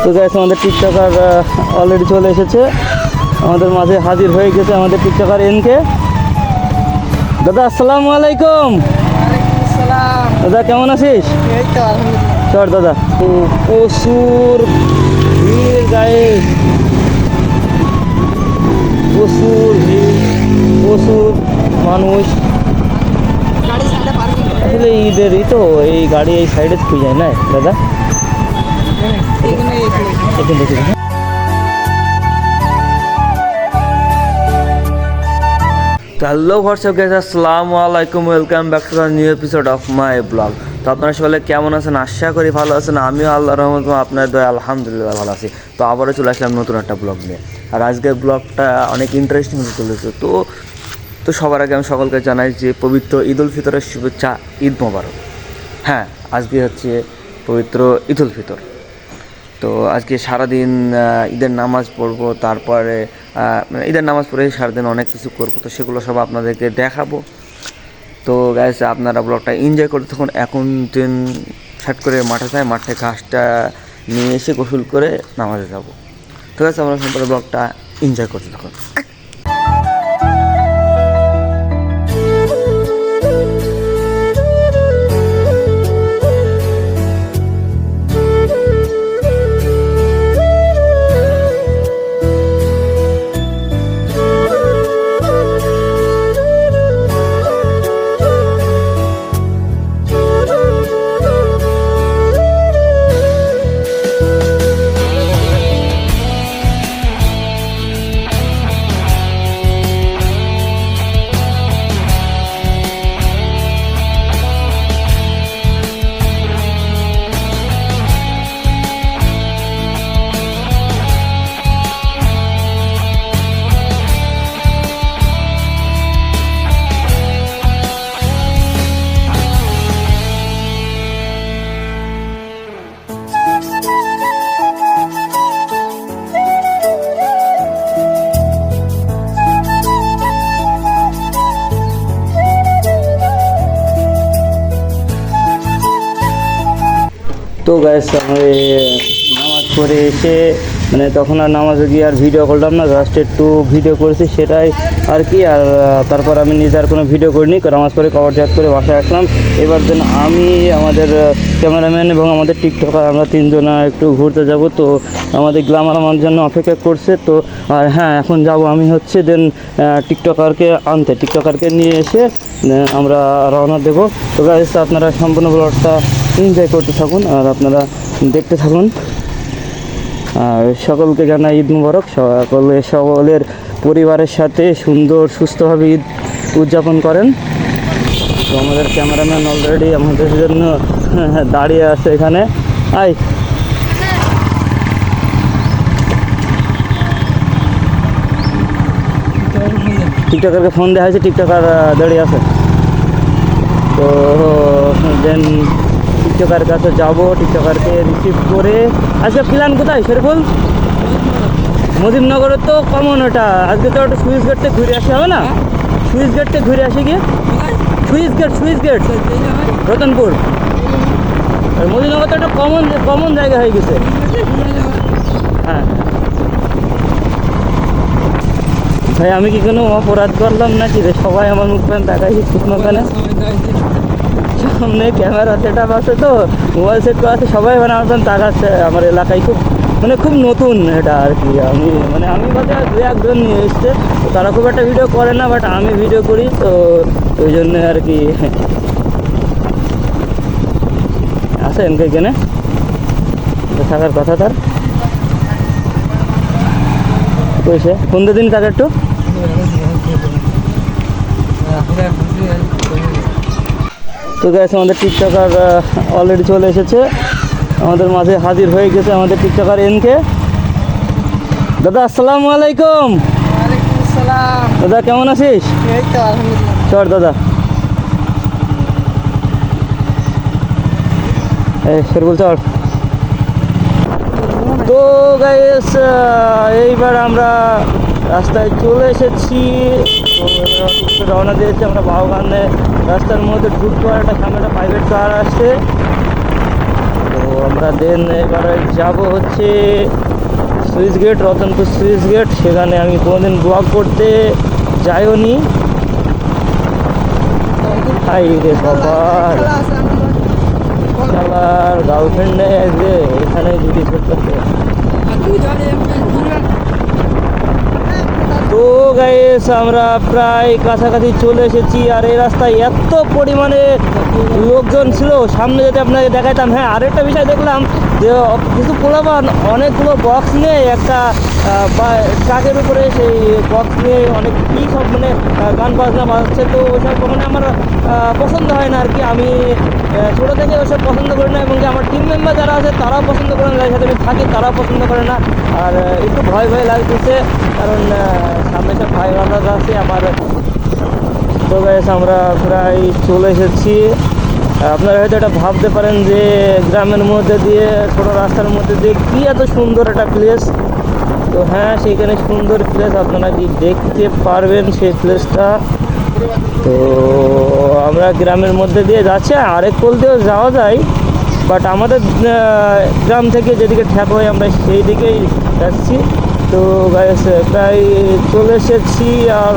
তো গাইস আমাদের TikToker already চলে এসেছে, আমাদের মাঝে হাজির হয়ে গেছে আমাদের টিকটকার এনকে। দাদা আসসালামু আলাইকুম। দাদা কেমন আছিস? চল দাদা। প্রচুর ভিড় গায়ে, প্রচুর ভিড়, প্রচুর মানুষ। আসলে ঈদেরই তো এই গাড়ি এই সাইডে খুঁজে যায় না দাদা। হ্যালো হোয়াটসঅ্যাপ গাইস, আসসালামু আলাইকুম, welcome back to the new episode of my blog. তো আপনারা সকলে কেমন আছেন? আশা করি ভালো আছেন। আমিও আল্লাহর রহমতে আপনার দয়া আলহামদুলিল্লাহ ভালো আছি। তো আবারও চলে আসলাম নতুন একটা ব্লগ নিয়ে। আর আজকের ব্লগটা অনেক ইন্টারেস্টিং হতে চলেছে। তো সবার আগে আমি সকলকে জানাই যে পবিত্র ঈদ উল ফিতরের শুভেচ্ছা, ঈদ মোবারক। হ্যাঁ, আজকে হচ্ছে পবিত্র ঈদ উল ফিতর। তো আজকে সারাদিন ঈদের নামাজ পড়বো, তারপরে ঈদের নামাজ পড়ে সারাদিন অনেক কিছু করবো, তো সেগুলো সব আপনাদেরকে দেখাবো। তো গাইস আপনারা ব্লগটা এনজয় করতে থাকুন। এখন দিন ছাট করে মাঠে যায়, মাঠে ঘাসটা নিয়ে এসে গোসল করে নামাজে যাব। তো গাইস আমরা সম্পূর্ণ ব্লগটা এনজয় করতে থাকুন। তো গাইস আমি নামাজ পড়ে এসে তখন আর নামাজে গিয়ে আর ভিডিও করলাম না, জাস্ট একটু ভিডিও করেছি সেটাই আর কি। আর তারপর আমি নিজে আর কোনো ভিডিও করিনি, নামাজ পড়ে কভার চ্যাট করে বাসায় আসলাম। এবার দেন আমি, আমাদের ক্যামেরাম্যান এবং আমাদের টিকটকার, আমরা তিনজনা একটু ঘুরতে যাব। তো আমাদের গ্ল্যামার আমার জন্য অপেক্ষা করছে। তো আর হ্যাঁ, এখন যাব আমি হচ্ছে দেন টিকটকারকে আনতে, টিকটকারকে নিয়ে এসে আমরা রওনা দেব। তো গাইস আপনারা সম্পূর্ণ ব্লগটা এনজয় করতে থাকুন আর আপনারা দেখতে থাকুন। আর সকলকে জানাই ঈদ মুবারক। সকলের পরিবারের সাথে সুন্দর সুস্থভাবে ঈদ উদযাপন করেন। তো আমাদের ক্যামেরাম্যান অলরেডি আমাদের জন্য দাঁড়িয়ে আছে এখানে। আই টিকটকারকে ফোন দেওয়া হয়েছে, টিকটকার দাঁড়িয়ে আছে। তো দেন টিকটকার কাছে যাব, টিকটকারকে রিসিভ করে। আজকে প্ল্যান কোথায় শরীফুল? মুজিবনগরের তো কমন ওটা। আজকে তো একটা সুইচ গেটতে ঘুরে আসা হবে না? সুইচ গেটতে ঘুরে আসি গিয়ে, সুইচ গেট রতনপুর। আর মুজিবনগর তো একটা কমন জায়গা হয়ে গেছে। হ্যাঁ ভাই, আমি কি কোনো অপরাধ করলাম নাকি রে? সবাই আমার মুখ প্যান দেখাই শুকনো প্যানে, সামনে ক্যামেরা সেট আপ আছে, তো মোবাইল সেট করা আছে, সবাই আমার প্যান তাকাচ্ছে। আমার এলাকায় খুব নতুন এটা আর কি। আমি বাদে দু একজন নিয়ে এসছে, তো তারা খুব একটা ভিডিও করে না, বাট আমি ভিডিও করি, তো ওই জন্যে আর কি আছে এনকে কেনে থাকার কথা। তার কইছে ফোন দিন তাকে একটু। তো গাইস আমাদের টিকটকার অলরেডি চলে এসেছে, আমাদের মাঝে হাজির হয়ে গেছে আমাদের টিকটকার এনকে। দাদা আসসালামু আলাইকুম। দাদা কেমন আছিস? চল দাদা। শরীফুল চল। তো গাইস এইবার আমরা রাস্তায় চলে এসেছি। তো রওনা দিয়েছি আমরা বাউগানে। রাস্তার মধ্যে ঢুকবো, একটা সামনে একটা প্রাইভেট কার আসছে। তো আমরা দেন এবারে যাব হচ্ছে switch gate, Ratanpur switch gate. সেখানে আমি কোনোদিন ব্লগ করতে যাইও নি। হাই রে সবার আমার গার্লফ্রেন্ড নেই আজকে, এখানে ডিউটি করতেছে। তো গাইস আমরা প্রায় কাছাকাছি চলে এসেছি। আর এই রাস্তায় এত পরিমাণে লোকজন ছিল, সামনে যদি আপনাকে দেখাইতাম। হ্যাঁ, আরেকটা বিষয় দেখলাম যে কিছু পোলাপান অনেকগুলো বক্স নিয়ে একটা ট্রাকের উপরে সেই বক্স নিয়ে অনেক কী সব মানে গান বাজনা বাজছে। তো ওইসব মানে আমার পছন্দ হয় না আর কি। আমি ছোটো থেকে ওইসব পছন্দ করি না, এবং আমার টিম মেম্বার যারা আছে তারাও পছন্দ করে না, যার সাথে আমি থাকি তারাও পছন্দ করে না। আর একটু ভয় ভয় লাগতেছে, কারণ সামনে সব ভাই বান্ধব আছে আমার। তো গাইস আমরা প্রায় চলে এসেছি। আপনারা হয়তো এটা ভাবতে পারেন যে গ্রামের মধ্যে দিয়ে, ছোটো রাস্তার মধ্যে দিয়ে কী এত সুন্দর একটা প্লেস। তো হ্যাঁ, সেইখানে সুন্দর প্লেস, আপনারা কি দেখতে পারবেন সেই প্লেসটা। তো আমরা গ্রামের মধ্যে দিয়ে যাচ্ছি, আরেক পোল দিয়েও যাওয়া যায়, বাট আমাদের গ্রাম থেকে যেদিকে ঠ্যাপ হয় আমরা সেই দিকেই যাচ্ছি। তো গাইস প্রায় চলে এসেছি আর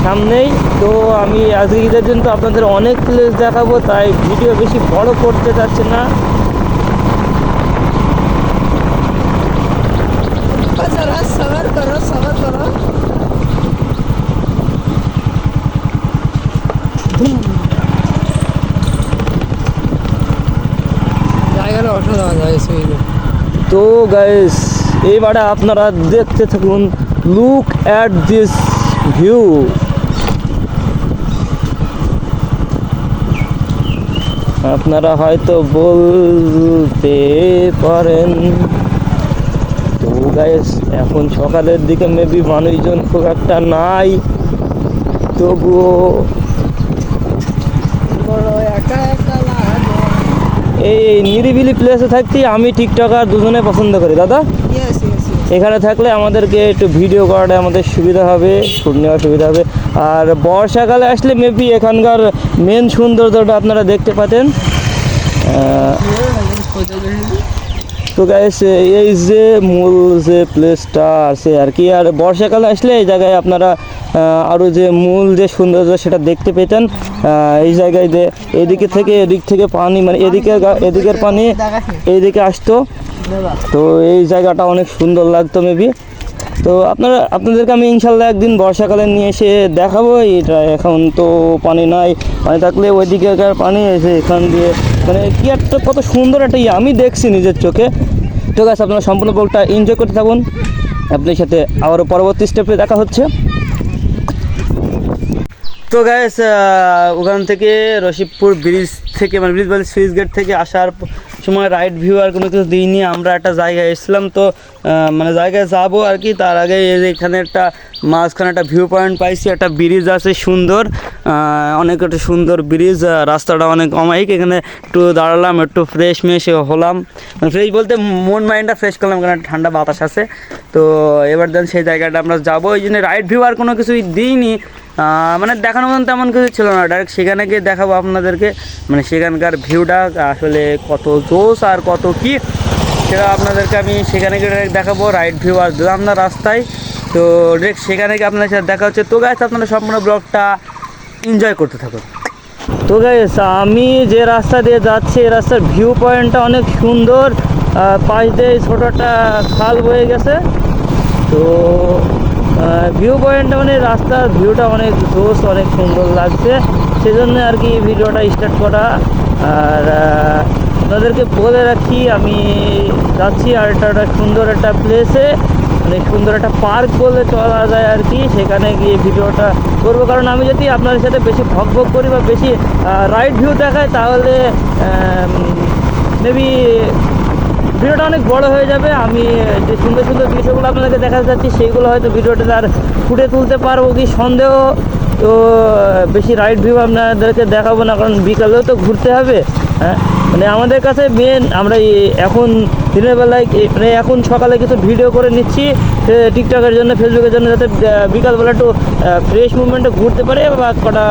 সামনেই। তো আমি আজকে ঈদের দিন তো আপনাদের অনেক প্লেস দেখাবো, তাই ভিডিও বেশি বড় করতে চাচ্ছি না। তো গাইস এইবারে আপনারা দেখতে থাকুন, লুক অ্যাট দিস ভিউ। আপনারা হয়তো বলতে পারেন, তো গাইস এখন সকালের দিকে মেবি মানুষজন খুব একটা নাই, তবুও এই নিরিবিলি প্লেসে থাকতেই আমি টিকটকার দুজনে পছন্দ করি দাদা। এখানে থাকলে আমাদেরকে একটু ভিডিও করাটা আমাদের সুবিধা হবে, শুট নেওয়ার সুবিধা হবে। আর বর্ষাকালে আসলে মেবি এখানকার মেন সৌন্দর্যটা আপনারা দেখতে পাতেন। তো গাইস এই যে মূল যে প্লেসটা আছে আর কি, আর বর্ষাকালে আসলে এই জায়গায় আপনারা আরও যে মূল যে সৌন্দর্য সেটা দেখতে পেতেন। এই জায়গায় যে এদিকে থেকে এদিক থেকে পানি, মানে এদিকের পানি এইদিকে আসতো। তো এই জায়গাটা অনেক সুন্দর লাগতো মেবি। তো আপনাদেরকে আমি ইনশাল্লাহ একদিন বর্ষাকালে নিয়ে এসে দেখাবো। এটা এখন তো পানি নাই, পানি থাকলে ওইদিকেকার পানি এসে এখান দিয়ে মানে কি একটা কত সুন্দর একটা আমি দেখছি নিজের চোখে। তো গাইস আপনারা সম্পূর্ণ ব্লগটা এনজয় করতে থাকুন, আপনার সাথে আবারও পরবর্তী স্টেপে দেখা হচ্ছে। তো গাইস ওখান থেকে রশিদপুর ব্রিজ থেকে, মানে ব্রিজ বলে সুইচ গেট থেকে আসার সময় রাইট ভিউ আর কোনো কিছু দিইনি, আমরা একটা জায়গায় এসেছিলাম। তো মানে জায়গায় যাবো আর কি, তার আগে এখানে একটা মাঝখানে একটা ভিউ পয়েন্ট পাইছি, একটা ব্রিজ আছে সুন্দর, অনেক একটা সুন্দর ব্রিজ, রাস্তাটা অনেক অমায়িক। এখানে একটু দাঁড়ালাম, একটু ফ্রেশ হলাম, ফ্রেশ বলতে মন মাইন্ডটা ফ্রেশ করলাম, কারণ ঠান্ডা বাতাস আছে। তো এবার দেন সেই জায়গাটা আমরা যাবো, এই জন্য রাইট ভিউ আর কোনো কিছুই দিইনি, মানে দেখানোর মতন তেমন কিছু ছিল না। ডাইরেক্ট সেখানে গিয়ে দেখাবো আপনাদেরকে, মানে সেখানকার ভিউটা আসলে কত জোস আর কত কী, সেটা আপনাদেরকে আমি সেখানে গিয়ে ডাইরেক্ট দেখাবো। রাইট ভিউ আর দিলাম না রাস্তায়, তো ডাইরেক্ট সেখানে গিয়ে আপনাদের সাথে দেখা হচ্ছে। তো গাইস আপনারা সম্পূর্ণ ব্লগটা এনজয় করতে থাকুন। তো গাইস আমি যে রাস্তা দিয়ে যাচ্ছি এই রাস্তার ভিউ পয়েন্টটা অনেক সুন্দর, পাশ দিয়ে ছোটো একটা খাল বয়ে গেছে। তো ভিউ পয়েন্টটা মানে রাস্তার ভিউটা অনেক জোস, অনেক সুন্দর লাগছে, সেজন্য আর কি ভিডিওটা স্টার্ট করা। আর আপনাদেরকে বলে রাখি আমি যাচ্ছি আর একটা সুন্দর একটা প্লেসে, মানে সুন্দর একটা পার্ক বলে চলা যায় আর কি, সেখানে গিয়ে ভিডিওটা করবো। কারণ আমি যদি আপনাদের সাথে বেশি ভগ করি বা বেশি রাইট ভিউ দেখাই, তাহলে মেবি ভিডিওটা অনেক বড় হয়ে যাবে। আমি যে সুন্দর সুন্দর দৃশ্যগুলো আপনাদেরকে দেখাতে চাচ্ছি সেইগুলো হয়তো ভিডিওটা আর ফুটে তুলতে পারবো কি সন্দেহ। তো বেশি রাইট ভিউ আপনাদেরকে দেখাবো না, কারণ বিকালেও তো ঘুরতে হবে। হ্যাঁ, মানে আমাদের কাছে মেন আমরা এখন দিনের বেলায় মানে এখন সকালে কিছু ভিডিও করে নিচ্ছি টিকটকের জন্য, ফেসবুকের জন্য, যাতে বিকালবেলা একটু ফ্রেশ মুভমেন্টে ঘুরতে পারি বা কটা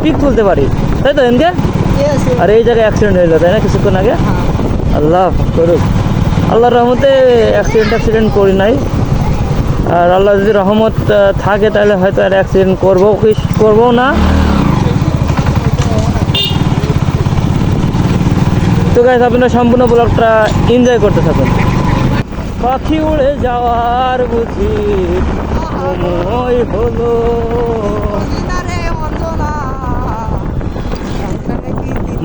পিক তুলতে পারি, তাই তো এনকে। আর এই জায়গায় অ্যাক্সিডেন্ট হইলো তাই না কিছুক্ষণ আগে? আল্লাহ করুক, আল্লাহর রহমতে অ্যাক্সিডেন্ট করি নাই। আর আল্লাহ যদি রহমত থাকে তাহলে হয়তো আর অ্যাক্সিডেন্ট করবো না। তো গাইস আপনারা সম্পূর্ণ ব্লগটা এনজয় করতে থাকুন। পাখি উড়ে যাওয়ার বুঝি সময় হলো,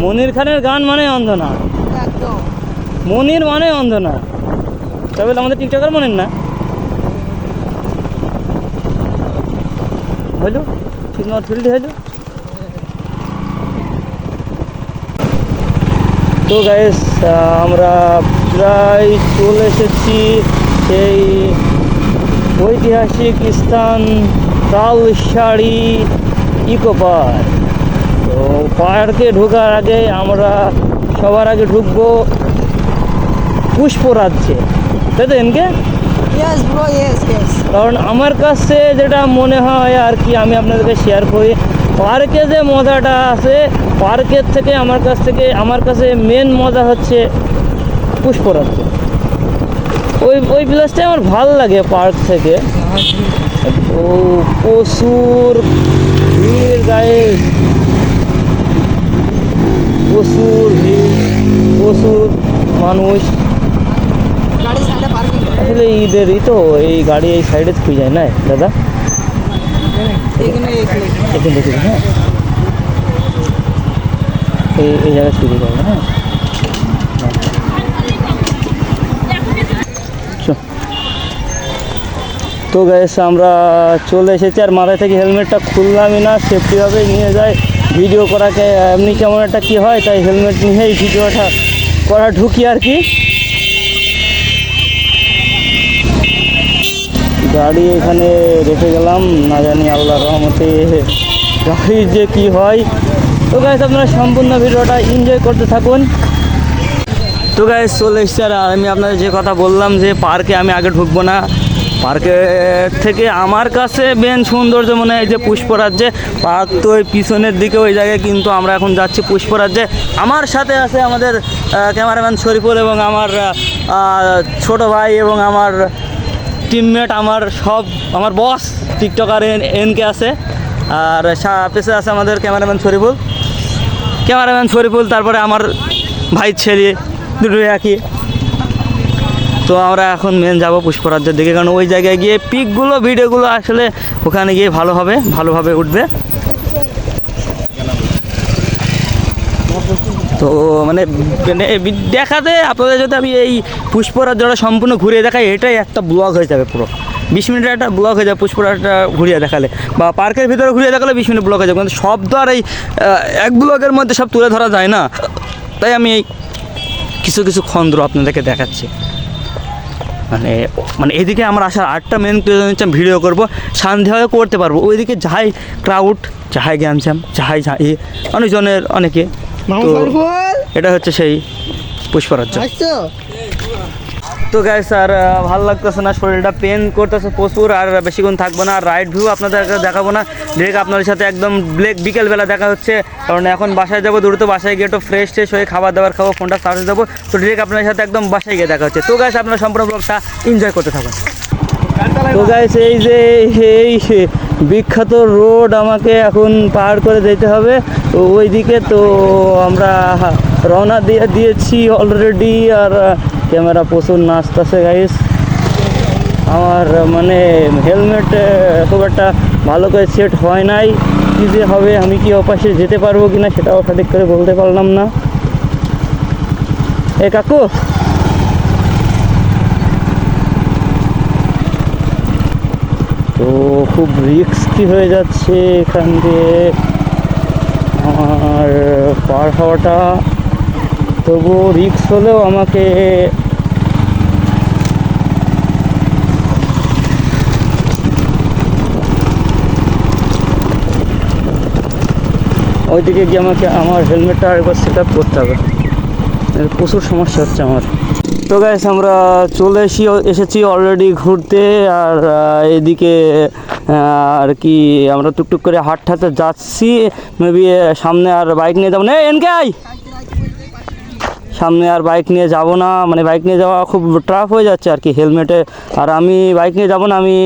মনির খানের গান মানে অন্ধ না, মনির মানে অন্ধ না, তবে আমাদের টিকটকার মনির না হইলো ঠিক নট ফিল্ড হইলো। তো গাইস আমরা প্রায় চলে এসেছি সেই ঐতিহাসিক স্থান তালসারি ইকো পার্ক। তো পার্কে ঢোকার আগে আমরা সবার আগে ঢুকবো পুষ্পরাজ্যে, তাই তো এনকে? কারণ আমার কাছে যেটা মনে হয় আর কি, আমি আপনাদেরকে শেয়ার করি, পার্কে যে মজাটা আছে পার্কের থেকে আমার কাছে মেন মজা হচ্ছে পুষ্পরাজ্য। ওই প্লেসটাই আমার ভালো লাগে পার্ক থেকে। ও প্রচুর ভিড় গায়ে, প্রচুর ভিড়, প্রচুর মানুষ। আসলে ঈদেরই তো এই গাড়ি এই সাইডে থুই যায় না দাদা, এখানে দেখি। হ্যাঁ এই জায়গায় ছুটি যাবে। হ্যাঁ তো গাইস আমরা চলে এসেছি, আর মাথায় থেকে হেলমেটটা খুললামই না, সেফটিভাবে নিয়ে যায়। ভিডিও করাকে এমনি কেমন একটা কী হয়, তাই হেলমেট নিয়েই ভিডিওটা করা ঢুকি আর কি। গাড়ি এখানে রেখে গেলাম, না জানি আল্লাহর রহমতে গাড়ির যে কী হয়। তো গাইস আপনারা সম্পূর্ণ ভিডিওটা এনজয় করতে থাকুন। তো গাইস চলে এসছে, আর আমি আপনাদের যে কথা বললাম যে পার্কে আমি আগে ঢুকবো না, পার্কের থেকে আমার কাছে মেন সৌন্দর্য মনে হয় যে পুষ্পরাজ্যে। পার্ক তো ওই পিছনের দিকে ওই জায়গায়, কিন্তু আমরা এখন যাচ্ছি পুষ্পরাজ্যে। আমার সাথে আছে আমাদের ক্যামেরাম্যান শরীফুল এবং আমার ছোট ভাই এবং আমার টিমমেট, আমার বস টিকটকার এনকে আছে, আর পেছনে আছে আমাদের ক্যামেরাম্যান শরীফুল, তারপরে আমার ভাই ছেলে, দুটো একই। তো আমরা এখন মেন যাবো পুষ্পরাজ্যের দিকে, কারণ ওই জায়গায় গিয়ে পিকগুলো ভিডিওগুলো আসলে ওখানে গিয়ে ভালোভাবে উঠবে। তো মানে দেখাতে আপনাদের যদি আমি এই পুষ্পরাজ্যটা সম্পূর্ণ ঘুরিয়ে দেখাই, এটাই একটা ব্লগ হয়ে যাবে, পুরো 20 মিনিটের একটা ব্লগ হয়ে যাবে পুষ্পরাজ্যটা ঘুরিয়ে দেখালে, বা পার্কের ভিতরে ঘুরিয়ে দেখালে 20 মিনিট ব্লগ হয়ে যাবে। কিন্তু সব তো আর এই এক ব্লগের মধ্যে সব তুলে ধরা যায় না, তাই আমি এই কিছু খন্দ্র আপনাদেরকে দেখাচ্ছি। মানে এদিকে আমার আসার 8টা মেন প্রয়োজন ভিডিও করবো, শান্তিভাবে করতে পারবো। ওইদিকে যাই ক্রাউড, যাই গ্যামস্যাম, যাই অনেকজনের অনেকে। এটা হচ্ছে সেই পুষ্পরাজ্য। তো গাইস আর ভালো লাগতেছে না, শরীরটা পেন করতেছে প্রচুর, আর বেশিক্ষণ থাকবো না। আর রাইড ভিউ আপনাদেরকে দেখাবো না, ডিরেক্ট আপনাদের সাথে একদম বিকেলবেলা দেখা হচ্ছে, কারণ এখন বাসায় যাবো দ্রুত। বাসায় গিয়ে একটু ফ্রেশ হয়ে খাবার দাবার খাবো, ফোনটা চার্জ দেবো। তো ডিরেক্ট আপনাদের সাথে একদম বাসায় গিয়ে দেখা হচ্ছে। তো গাইস আপনারা সম্পূর্ণ ব্লগটা এনজয় করতে থাকুন। তো গাইস এই যে এই বিখ্যাত রোড আমাকে এখন পার করে যেতে হবে ওই দিকে। তো আমরা রওনা দিয়েছি অলরেডি, আর ক্যামেরা প্রচুর নাচতেছে গাইস। আমার মানে হেলমেট খুব একটা ভালো করে সেট হয় নাই, কী যে হবে, আমি কি অপাশে যেতে পারবো কিনা সেটাও সঠিক করে বলতে পারলাম না। এ কাকু, তো খুব রিস্কি হয়ে যাচ্ছে এখান দিয়ে আমার পার হওয়াটা, তবুও রিস্ক হলেও আমাকে ওইদিকে গিয়ে আমাকে আমার হেলমেটটা আরেকবার সেট আপ করতে হবে, প্রচুর সমস্যা হচ্ছে আমার। তো গাইস আমরা চলে এসেছি অলরেডি ঘুরতে। আর এদিকে আর কি আমরা টুকটুক করে হাঁটতে যাচ্ছি। মেবি সামনে আর বাইক নিয়ে যাবো না, এনকে আই সামনে আর বাইক নিয়ে যাব না, মানে বাইক নিয়ে যাওয়া খুব টাফ হয়ে যাচ্ছে আর কি হেলমেটে। আর আমি বাইক নিয়ে যাব না, আমি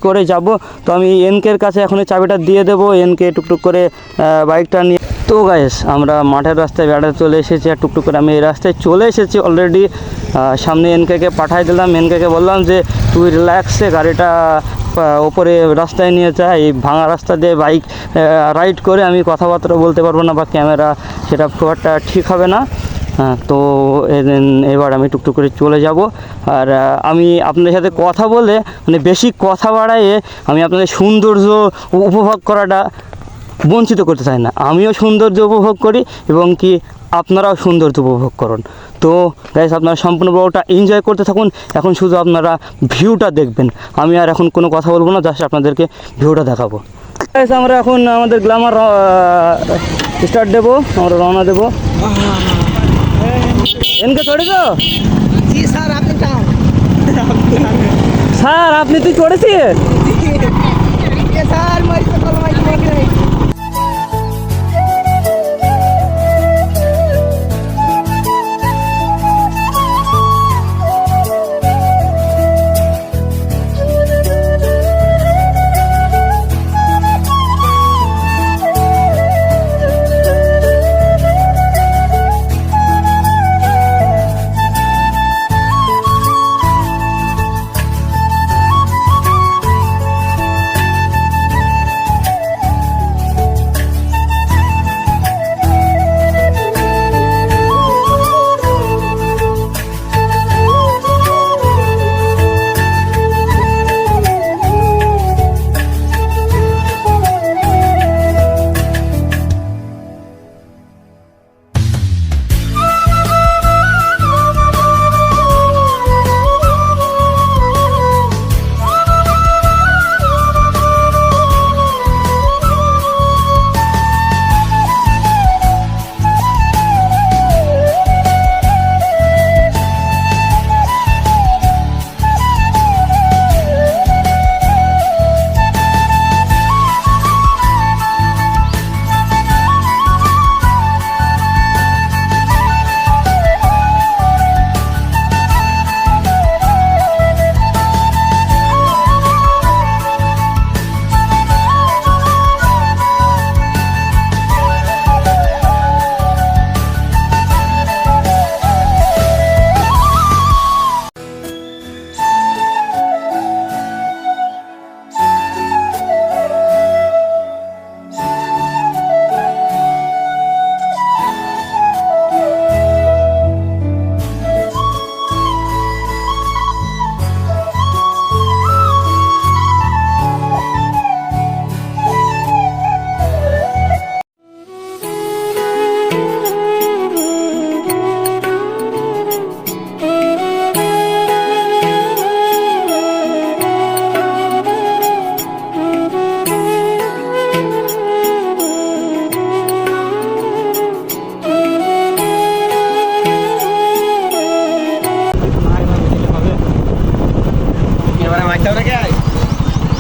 করে যাব। তো আমি এনকের কাছে এখন চাবিটা দিয়ে দেবো, এনকে টুকটুক করে বাইকটা নিয়ে। তো গাইস আমরা মাঠের রাস্তায় বেড়াতে চলে এসেছি আর টুকটুক করে আমি এই রাস্তায় চলে এসেছি অলরেডি। সামনে এনকেকে পাঠাই দিলাম, এনকেকে বললাম যে তুই রিল্যাক্সে গাড়িটা ওপরে রাস্তায় নিয়ে যা, এই ভাঙা রাস্তা দিয়ে বাইক রাইড করে আমি কথাবার্তা বলতে পারবো না বা ক্যামেরা সেটা খুব একটা ঠিক হবে না। হ্যাঁ, তো এবার আমি টুকটুক করে চলে যাব। আর আমি আপনাদের সাথে কথা বলে মানে বেশি কথা বাড়াইয়ে আমি আপনাদের সৌন্দর্য উপভোগ করাটা বঞ্চিত করতে চাই না। আমিও সৌন্দর্য উপভোগ করি এবং কি আপনারাও সৌন্দর্য উপভোগ করুন। তো গাইস আপনারা সম্পূর্ণ ব্লগটা এনজয় করতে থাকুন। এখন শুধু আপনারা ভিউটা দেখবেন, আমি আর এখন কোনো কথা বলবো না, জাস্ট আপনাদেরকে ভিউটা দেখাবো। গাইস আমরা এখন আমাদের গ্ল্যামার স্টার্ট দেবো, আমরা রওনা দেবো। এনকে চড়েছ? জি স্যার, আপনি যাও। স্যার আপনি তুই চড়েছি? স্যার মাইক তো কল মাইক নাই।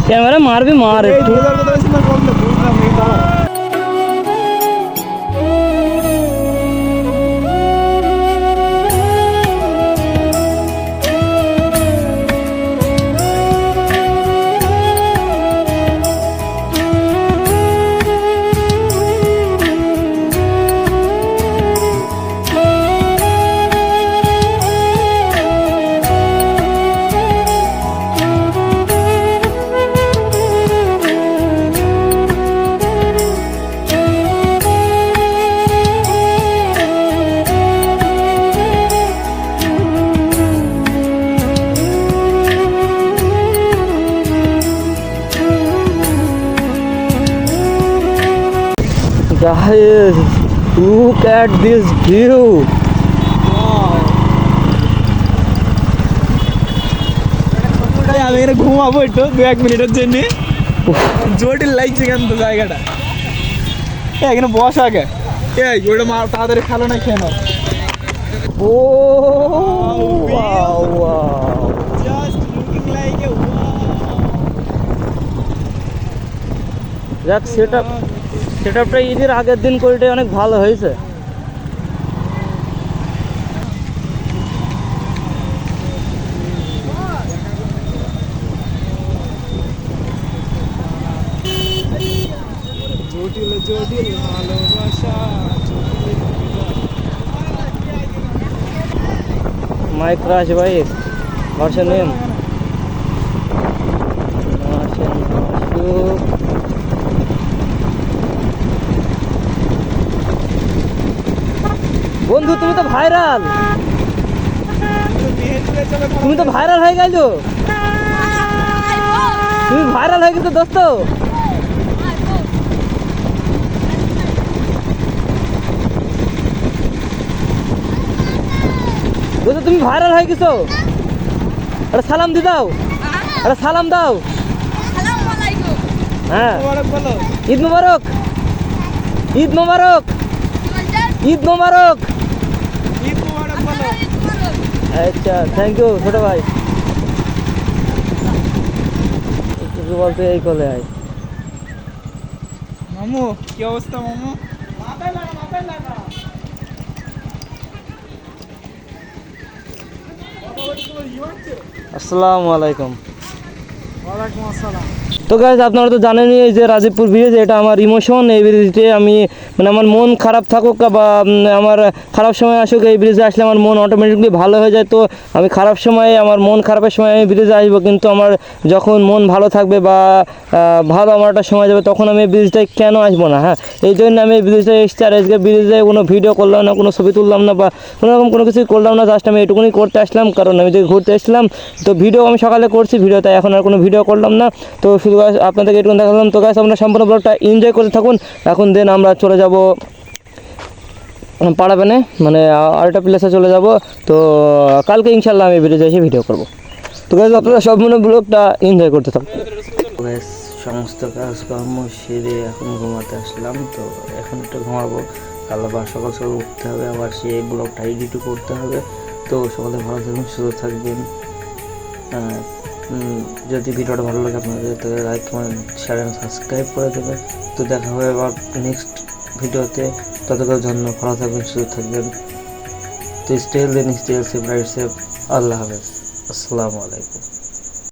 ক্যামেরা মারবি মার একটু। Guys, look at this view. আমি এখানে ঘুমাবো একটু 2-1 মিনিটের জন্য। জটিল লাগছে কিন্তু জায়গাটা। এখানে বস আগে, ওটা তাড়াতাড়ি খালো না খেয়ে নাও। ও wow, wow. Just looking like a wow. যাক সেটআপটা ঈদের আগের দিন করে অনেক ভালো হয়েছে। জটিল জটিল ভালোবাসা माय क्रश भाई व्हाट्स योर नेम? বন্ধু তুমি তো ভাইরাল, তুমি তো ভাইরাল হয়ে গেছো, তুমি ভাইরাল হয়ে গেছো দোস্ত। দোস্ত তুমি ভাইরাল হয়ে গেছো, আরে সালাম দি দাও, আরে সালাম দাও। হ্যাঁ বলো ঈদ মোবারক, ঈদ মোবারক, ঈদ মোবারক। ঈদ মুবারক বলো। আচ্ছা থ্যাংক ইউ ছোট ভাই। কিছু বলতে এই কলে আয়। মামু কি অবস্থা মামু? আসসালামু আলাইকুম। ওয়ালাইকুম আসসালাম। তো গাইজ আপনারা তো জানেনই এই যে রাজীবপুর ব্রিজ, এটা আমার ইমোশন। এই ব্রিজে আমি মানে আমার মন খারাপ থাকুক বা আমার খারাপ সময় আসুক, এই ব্রিজে আসলে আমার মন অটোমেটিকলি ভালো হয়ে যায়। তো আমি খারাপ সময়ে, আমার মন খারাপের সময় আমি ব্রিজে আসবো, কিন্তু আমার যখন মন ভালো থাকবে বা ভালো আমার একটা সময় যাবে তখন আমি এই ব্রিজটায় কেন আসবো না? হ্যাঁ, এই জন্য আমি এই ব্রিজে এসেছি। আর আজকে ব্রিজে কোনো ভিডিও করলাম না, কোনো ছবি তুললাম না বা কোনো রকম কোনো কিছুই করলাম না, জাস্ট আমি এটুকুনি করতে আসলাম, কারণ আমি যে ঘুরতে এসেছিলাম। তো ভিডিও আমি সকালে করছি, ভিডিও তাই এখন আর কোনো ভিডিও করলাম না। তো শুধু আপনাদেরকে এটুকু দেখালাম। তো গাইস আমরা সম্পূর্ণ ব্লগটা এনজয় করতে থাকুন। এখন দেন আমরা চলে যাব পাড়াবেনে, মানে আরেকটা প্লেসে চলে যাব। তো কালকে ইনশাল্লাহ আমি ব্রিজে এসে ভিডিও করব। তো গাইস আপনারা সম্পূর্ণ ব্লগটা এনজয় করতে থাকুন। গাইস সমস্ত কাজকর্ম সেরে এখন ঘুমাতে আসলাম। তো এখন একটু ঘুমাবো, কাল আবার সকাল সকাল উঠতে হবে, আবার সেই ব্লগটা এডিটও করতে হবে। তো সকালে ভালো থাকবেন, সুস্থ থাকবেন। যদি ভিডিওটা ভালো লাগে আপনাদের, তো like comment share and subscribe করে দেবেন। তো দেখা হবে আবার নেক্সট ভিডিওতে। ততক্ষণ জন্য ভালো থাকবেন, সুস্থ থাকবেন। তো stay healthy, stay safe, right safe. আল্লাহ হাফেজ, আসসালামু আলাইকুম।